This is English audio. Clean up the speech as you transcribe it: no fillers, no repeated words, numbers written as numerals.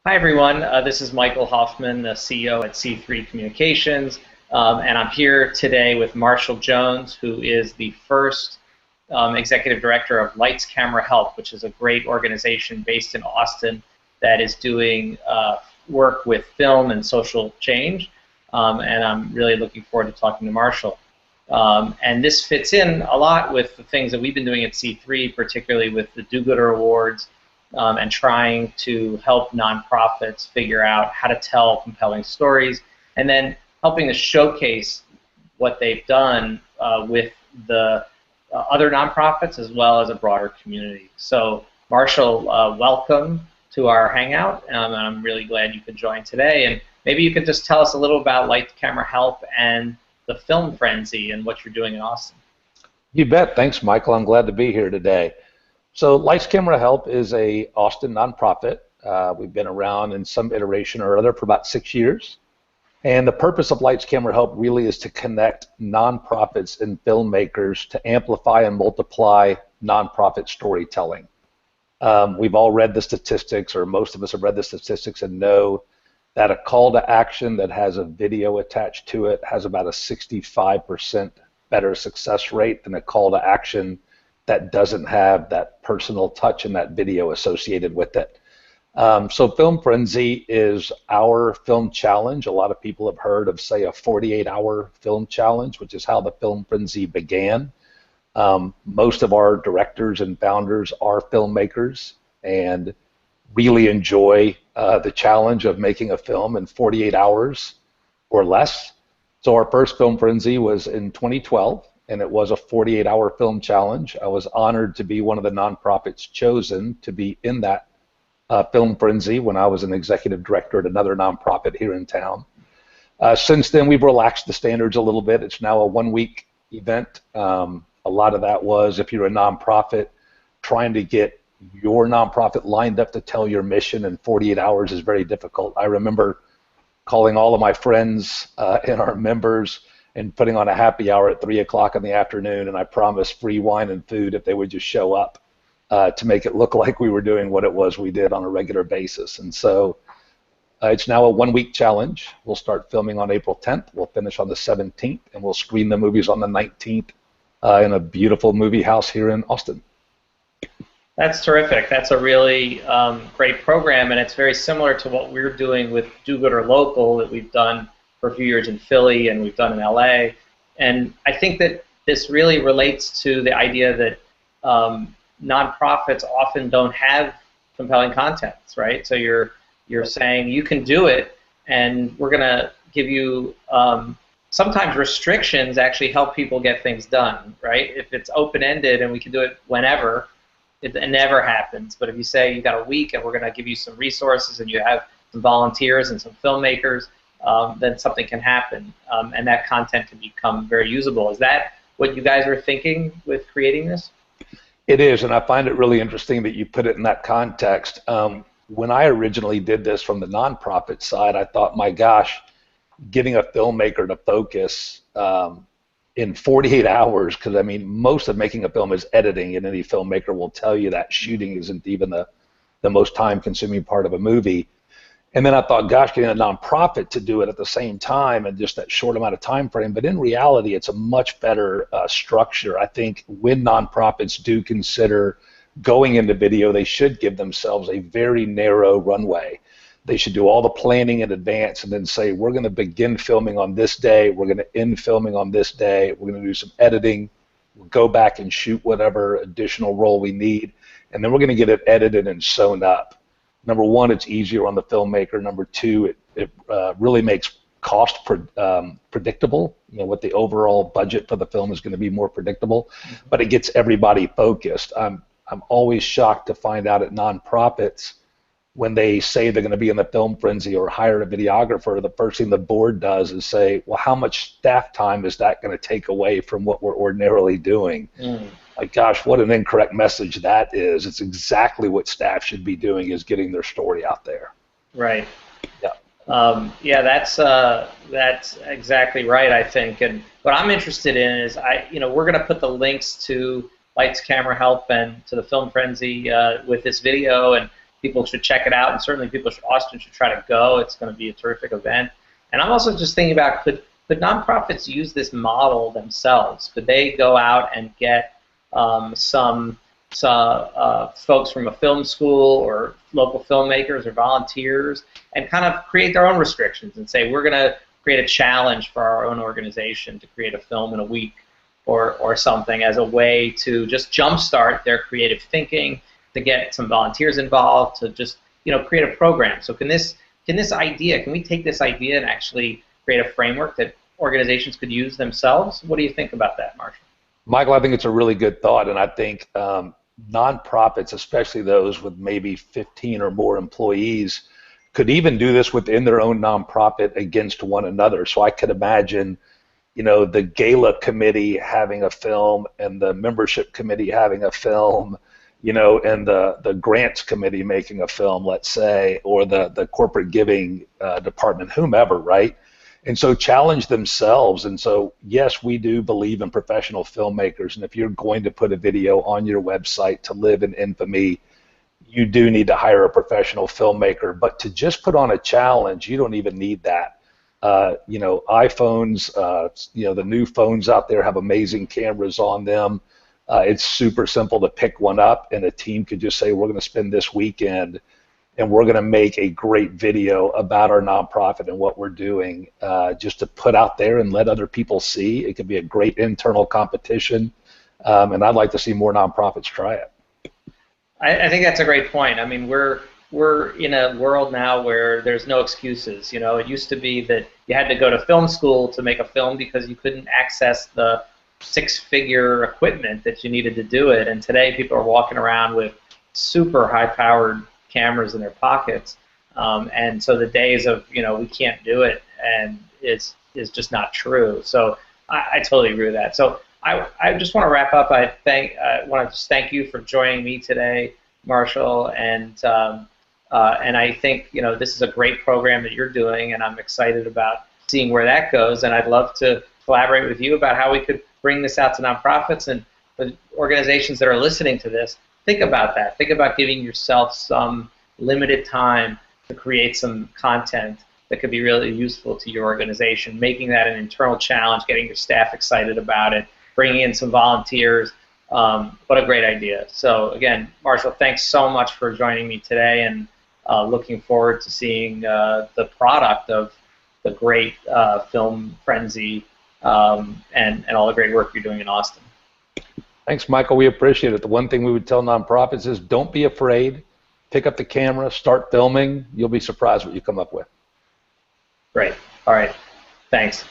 Hi, everyone. This is Michael Hoffman, the CEO at C3 Communications, and I'm here today with Marshall Jones, who is the first executive director of Lights Camera Help, which is a great organization based in Austin that is doing work with film and social change, and I'm really looking forward to talking to Marshall. And this fits in a lot with the things that we've been doing at C3, particularly with the Do-Gooder Awards, and trying to help nonprofits figure out how to tell compelling stories, and then helping to showcase what they've done with the other nonprofits as well as a broader community. So Marshall, welcome to our hangout, and I'm really glad you could join today. And maybe you could just tell us a little about Light Camera Help and the Film Frenzy and what you're doing in Austin. You bet. Thanks, Michael. I'm glad to be here today. So Lights Camera Help is a Austin nonprofit. We've been around in some iteration or other for about 6 years. And the purpose of Lights Camera Help really is to connect nonprofits and filmmakers to amplify and multiply nonprofit storytelling. We've all read the statistics, or most of us have read the statistics and know that a call to action that has a video attached to it has about a 65% better success rate than a call to action that doesn't have that personal touch and that video associated with it. So Film Frenzy is our film challenge. A lot of people have heard of, say, a 48-hour film challenge, which is how the Film Frenzy began. Most of our directors and founders are filmmakers and really enjoy the challenge of making a film in 48 hours or less. So our first Film Frenzy was in 2012. And it was a 48-hour film challenge. I was honored to be one of the nonprofits chosen to be in that Film Frenzy when I was an executive director at another nonprofit here in town. Since then, we've relaxed the standards a little bit. It's now a one-week event. A lot of that was, if you're a nonprofit, trying to get your nonprofit lined up to tell your mission in 48 hours is very difficult. I remember calling all of my friends and our members and putting on a happy hour at 3 o'clock in the afternoon, and I promised free wine and food if they would just show up to make it look like we were doing what it was we did on a regular basis. And so it's now a one-week challenge. We'll start filming on April 10th. We'll finish on the 17th, and we'll screen the movies on the 19th in a beautiful movie house here in Austin. That's terrific. That's a really great program, and it's very similar to what we're doing with Do-Gooder Local that we've done for a few years in Philly and we've done in LA. And I think that this really relates to the idea that nonprofits often don't have compelling contents, right? So you're saying you can do it, and we're going to give you sometimes restrictions actually help people get things done, right? If it's open-ended and we can do it whenever, it never happens. But if you say you got a week and we're going to give you some resources and you have some volunteers and some filmmakers, then something can happen, and that content can become very usable. Is that what you guys are thinking with creating this? It is, and I find it really interesting that you put it in that context. When I originally did this from the nonprofit side, I thought, my gosh, getting a filmmaker to focus in 48 hours, because I mean, most of making a film is editing, and any filmmaker will tell you that shooting isn't even the most time-consuming part of a movie. And then I thought, gosh, getting a nonprofit to do it at the same time and just that short amount of time frame. But in reality, it's a much better structure. I think when nonprofits do consider going into video, they should give themselves a very narrow runway. They should do all the planning in advance and then say, we're going to begin filming on this day. We're going to end filming on this day. We're going to do some editing. We'll go back and shoot whatever additional role we need. And then we're going to get it edited and sewn up. Number one, it's easier on the filmmaker. Number two, it really makes cost predictable. You know, what the overall budget for the film is going to be more predictable, but it gets everybody focused. I'm always shocked to find out at nonprofits when they say they're going to be in the Film Frenzy or hire a videographer, the first thing the board does is say, well, how much staff time is that going to take away from what we're ordinarily doing? Like, gosh, what an incorrect message that is. It's exactly what staff should be doing, is getting their story out there. Right. Yeah. Yeah, that's exactly right, I think. And what I'm interested in is, we're going to put the links to Lights Camera Help and to the Film Frenzy with this video, and people should check it out, and certainly Austin should try to go. It's going to be a terrific event. And I'm also just thinking about, could nonprofits use this model themselves? Could they go out and get some folks from a film school or local filmmakers or volunteers and kind of create their own restrictions and say, we're going to create a challenge for our own organization to create a film in a week or something, as a way to just jumpstart their creative thinking, to get some volunteers involved, to just create a program. So can we take this idea and actually create a framework that organizations could use themselves? What do you think about that, Marshall? Michael, I think it's a really good thought, and I think nonprofits, especially those with maybe 15 or more employees, could even do this within their own nonprofit against one another. So I could imagine, the gala committee having a film and the membership committee having a film, and the grants committee making a film, let's say, or the corporate giving department, whomever, right? And so challenge themselves. And so, yes, we do believe in professional filmmakers. And if you're going to put a video on your website to live in infamy, you do need to hire a professional filmmaker. But to just put on a challenge, you don't even need that. iPhones, the new phones out there have amazing cameras on them. It's super simple to pick one up, and a team could just say, we're going to spend this weekend and we're going to make a great video about our nonprofit and what we're doing, just to put out there and let other people see. It could be a great internal competition, and I'd like to see more nonprofits try it. I think that's a great point. I mean, we're in a world now where there's no excuses. It used to be that you had to go to film school to make a film because you couldn't access the six-figure equipment that you needed to do it. And today people are walking around with super high-powered cameras in their pockets. And so the days of, we can't do it and is just not true. So I totally agree with that. So I just want to wrap up. I want to just thank you for joining me today, Marshall, and I think this is a great program that you're doing, and I'm excited about seeing where that goes. And I'd love to collaborate with you about how we could bring this out to nonprofits and the organizations that are listening to this. Think about that. Think about giving yourself some limited time to create some content that could be really useful to your organization, making that an internal challenge, getting your staff excited about it, bringing in some volunteers. What a great idea. So again, Marshall, thanks so much for joining me today, and looking forward to seeing the product of the great Film Frenzy and all the great work you're doing in Austin. Thanks, Michael. We appreciate it. The one thing we would tell nonprofits is don't be afraid. Pick up the camera, start filming. You'll be surprised what you come up with. Great. All right. Thanks.